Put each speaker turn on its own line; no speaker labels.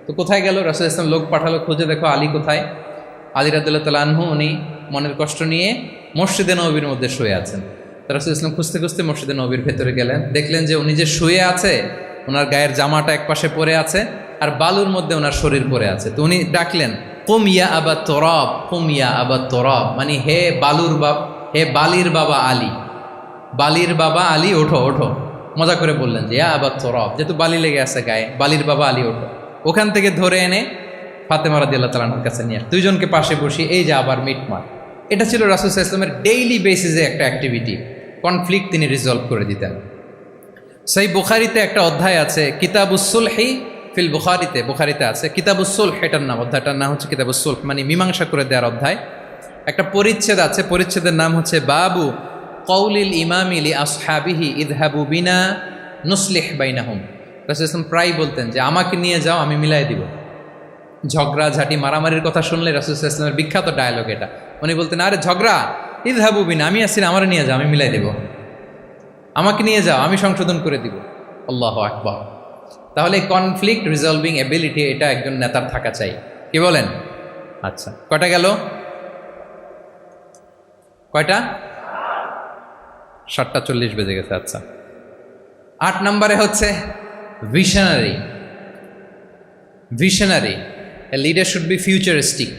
তো কোথায় গেল? রাসূল ইসলাম লোক পাঠালো, খুঁজে দেখো আলী কোথায়। আলী রাদিয়াল্লাহু তাআলা আনহু উনি মনের কষ্ট নিয়ে মসজিদে নববীর মধ্যে শুয়ে আছেন। তো রাসূল ইসলাম খুঁজতে খুঁজতে মসজিদে নববীর ভেতরে গেলেন, দেখলেন যে উনি যে শুয়ে আছে, ওনার গায়ের জামাটা এক পাশে পড়ে আছে আর বালুর মধ্যে ওনার শরীর পড়ে আছে। তো উনি ডাকলেন, কুম ইয়া আবা তুরাব, কুম ইয়া আবা তুরাব, মানে হে বালির বাবা আলী, বালির বাবা আলী ওঠো ওঠো। মজা করে বললেন যে ইয়া আবা তুরাব, যেহেতু বালি লেগে আছে গায়ে, বালির বাবা আলী ওঠো। ওখান থেকে ধরে এনে ফাতেমা রাদিয়াল্লাহু তাআলা আনহার কাছে নিয়ে দুইজনকে পাশে বসিয়ে এই যে আবার মিটমাট। এটা ছিল রাসূল সাল্লাল্লাহু আলাইহি ওয়াসাল্লামের ডেইলি বেসিসে একটা অ্যাক্টিভিটি। কনফ্লিক্ট তিনি রিজলভ করে দিতেন। সহিহ বুখারীতে একটা অধ্যায় আছে, কিতাবুস সুলহি ফিল বুখারীতে আছে কিতাবুস সুলহ, এটার নাম, অধ্যায়টার নাম হচ্ছে কিতাবুস সুলহ, মানে মীমাংসা করে দেওয়ার অধ্যায়। একটা পরিচ্ছেদ আছে, পরিচ্ছেদের নাম হচ্ছে বাবু কওলিল ইমামি লি আসহাবিহি ইযহাবু বিনা নুসলিহ বাইনাহুম। রাসূল সাল্লাল্লাহু প্রায় বলতেন যে আমাকে নিয়ে যাও, আমি মিলাই দিব। ঝগড়া ঝাঁটি মারামারির কথা শুনলে রাসূল সাল্লাল্লাহু আলাইহি ওয়াসাল্লামের বিখ্যাত ডায়লগ এটা। উনি বলতেন, আরে ঝগড়া, ইযহাবু বিনা, আমি আসছি না, আমার নিয়ে যাও, আমি মিলাই দেব। আমাকে নিয়ে যাও, আমি সংশোধন করে দিব। আল্লাহু আকবার। তাহলে কনফ্লিক্ট রিজলভিং এবিলিটি এটা একজন নেতার থাকা চাই, কি বলেন? আচ্ছা, কয়টা গেল? কয়টা? 7:40 বেজে গেছে। আচ্ছা, 8 নম্বরে হচ্ছে visionary. Visionary, a leader should be futuristic.